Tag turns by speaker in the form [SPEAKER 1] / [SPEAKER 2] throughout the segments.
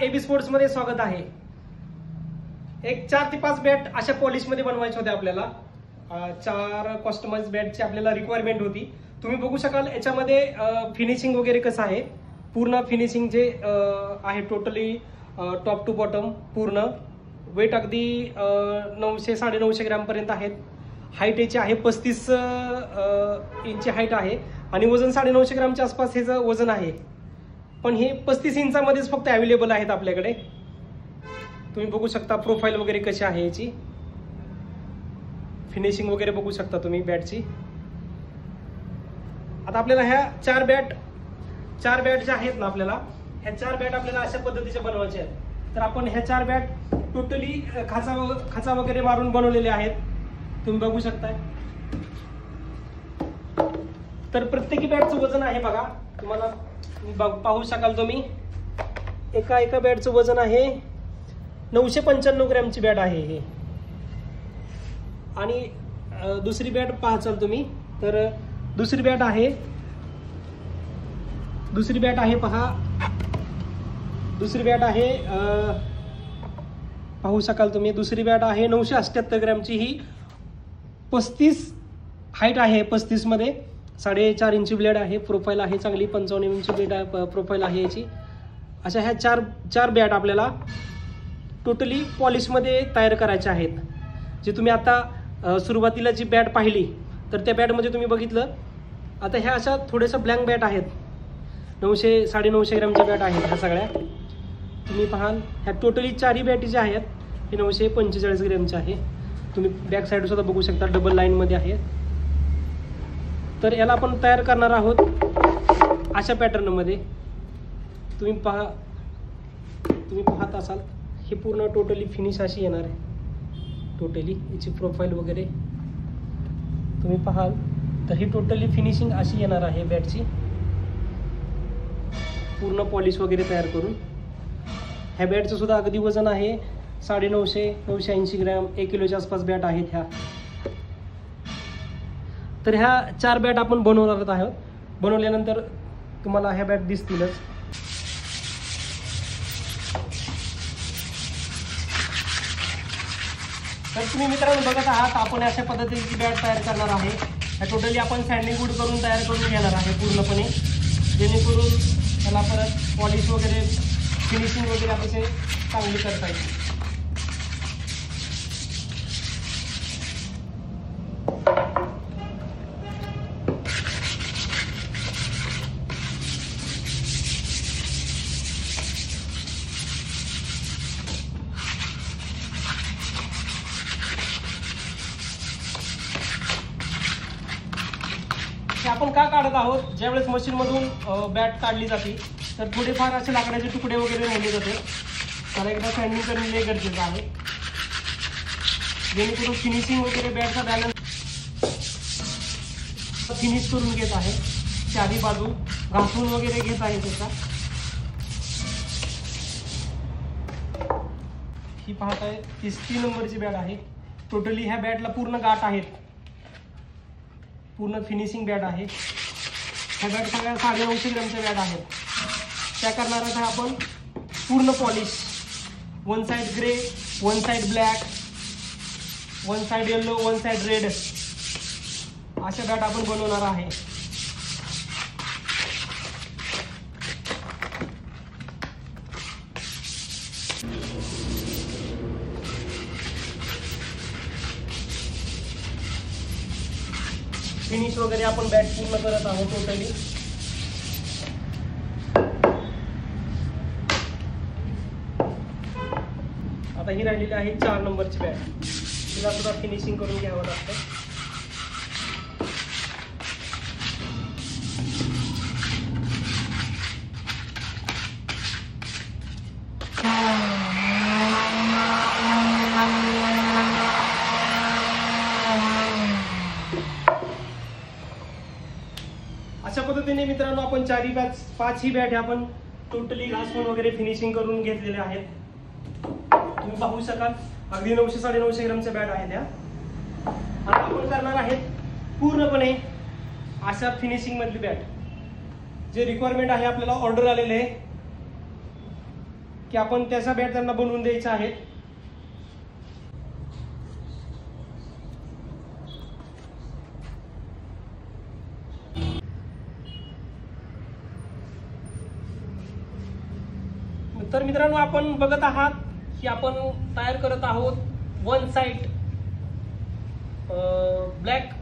[SPEAKER 1] AB sports मध्ये स्वागत आहे। एक 4 ते 5 बॅट अशा पॉलिश मध्ये बनवायचे होते आपल्याला। 4 कस्टमाइज बॅटची आपल्याला रिक्वायरमेंट होती। तुम्ही बघू शकाल याच्यामध्ये फिनिशिंग वगैरे कसं आहे, पूर्ण फिनिशिंग जे आहे टोटली टॉप टू बॉटम पूर्ण वेट अगदी 900 950 ग्रॅम पर्यंत आहेत। हाईट याची आहे 35 इंच हाईट आहे आणि वजन 950 ग्रॅमच्या आसपास ह्याचं वजन आहे। पण हे 35 इंचामध्येच फक्त अवेलेबल आहेत आपल्याकडे। तुम्ही बघू शकता प्रोफाईल वगैरे कशी आहे याची, फिनिशिंग वगैरे बघू शकता तुम्ही बॅटची। आता आपल्याला ह्या 4 बॅट ज्या आहेत ना, आपल्याला ह्या 4 बॅट आपल्याला अशा पद्धतीच्या बनवायच्या आहेत। तर आपण ह्या 4 बॅट टोटली खाचा वगैरे मारून बनवलेले आहेत, तुम्ही बघू शकताय। तर प्रत्येकी बॅटचं वजन आहे बघा, तुम्हाला पाहू शकाल तुम्ही। एका बॅटचं वजन आहे 995 ग्रॅमची बॅट आहे हे। आणि दुसरी बॅट पाहाल तुम्ही, तर दुसरी बॅट आहे पहा, दुसरी बॅट आहे पाहू शकाल तुम्ही। दुसरी बॅट आहे 978 ग्रॅमची, ही 35 हाईट आहे, 35 मध्ये 4.5 इंची ब्लेड आहे, प्रोफाईल आहे चांगली 55 इंची ब्लेड प्रोफाईल आहे याची। अशा ह्या 4 बॅट आपल्याला टोटली पॉलिशमध्ये तयार करायच्या आहेत। जे तुम्ही आता सुरुवातीला जी बॅट पाहिली, तर त्या बॅटमध्ये तुम्ही बघितलं, आता ह्या अशा थोड्याशा ब्लँक बॅट आहेत, 900 950 ग्रॅमच्या बॅट आहेत ह्या सगळ्या। तुम्ही पाहाल ह्या टोटली 4ही बॅटी ज्या आहेत हे 945 ग्रॅमच्या आहे। तुम्ही बॅक साईड सुद्धा बघू शकता, डबल लाईनमध्ये आहे। तर याला आपण तयार करणार आहोत अशा पॅटर्नमध्ये। तुम्ही पाहत असाल हे पूर्ण टोटली फिनिश अशी येणार आहे। टोटली याची प्रोफाईल वगैरे तुम्ही पाहाल तर ही टोटली फिनिशिंग अशी येणार आहे बॅटची, पूर्ण पॉलिश वगैरे तयार करून। ह्या बॅटचं सुद्धा अगदी वजन आहे 950 980 ग्रॅम, 1 किलोच्या आसपास बॅट आहेत ह्या। तर ह्या 4 बॅट आपण बनवणार आहोत। बनवल्यानंतर तुम्हाला ह्या बॅट दिसतीलच। तर तुम्ही मित्रांनो बघत आहात, आपण अशा पद्धतीची बॅट तयार करणार आहे। ह्या टोटली आपण सँडिंग वूड करून तयार करून घेणार आहे पूर्णपणे, जेणेकरून त्याला परत पॉलिश वगैरे फिनिशिंग वगैरे अतिशय चांगली करता येईल। आपण का काढत आहोत, ज्यावेळेस मशीन मधून बॅट काढली जाते तर थोडेफार असे लाकडाचे तुकडे वगैरे राहिले जाते, त्याला एकदा सँडिंग करणे गरजेचं आहे, जेणेकरून फिनिशिंग वगैरे बॅटचा बॅलन्स फिनिश करून घेत आहे। चारी बाजू घासून वगैरे घेत आहे त्याचा। ही पाहताय 33 नंबरची बॅट आहे। टोटली ह्या बॅटला पूर्ण गाठ आहेत, पूर्ण फिनिशिंग बॅट आहे। ह्या बॅट सगळ्या 950 ग्रॅमच्या बॅट आहेत। त्या करणार आहे आपण पूर्ण polish, 1 side grey, 1 side black, 1 side yellow, 1 side red, अशा बॅट आपण बनवणार आहे। फिनिश वगैरे आपण बॅट पूर्ण करत आहोत टोटली। आता ही राहिलेली आहे 4 नंबरची बॅट, तिला सुद्धा फिनिशिंग करून घ्यावं लागतं। अशा पद्धतीने मित्रांनो आपण 5ही बॅट आपण टोटली घासून वगैरे फिनिशिंग करून घेतलेले आहेत। तुम्ही पाहू शकाल अगदी 900 950 ग्रॅमच्या बॅट आहेत ह्या। आता आपण करणार आहेत पूर्णपणे अशा फिनिशिंग मधली बॅट। जे रिक्वायरमेंट आहे आपल्याला ऑर्डर आलेले आहे, की आपण त्याचा बॅट त्यांना बनवून द्यायचा आहे. तर मित्रांनो, आपण बघत आहात की आपण तयार करत आहोत वन साइड ब्लॅक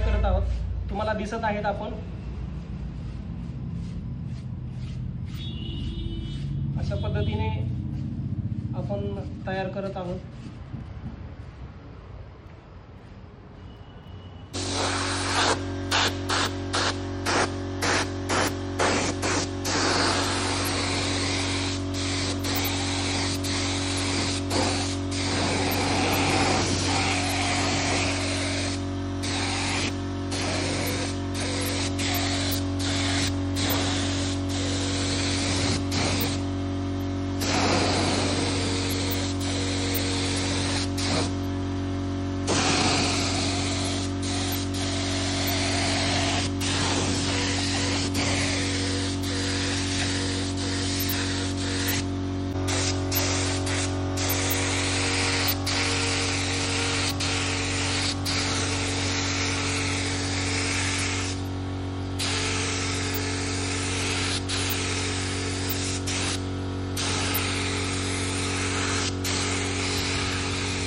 [SPEAKER 1] करत आहोत. तुम्हाला दिसत आहेत आपण अशा पद्धतीने आपण तयार करत आहोत.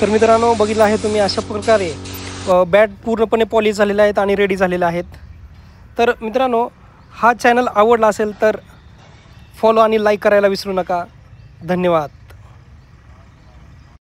[SPEAKER 1] तर मित्रांनो, बघितलं आहे तुम्ही, अशा प्रकारे बॅट पूर्णपणे पॉलिश झालेले आहेत आणि रेडी झालेले आहेत. तर मित्रांनो, हा चॅनल आवडला असेल तर फॉलो आणि लाईक करायला विसरू नका. धन्यवाद.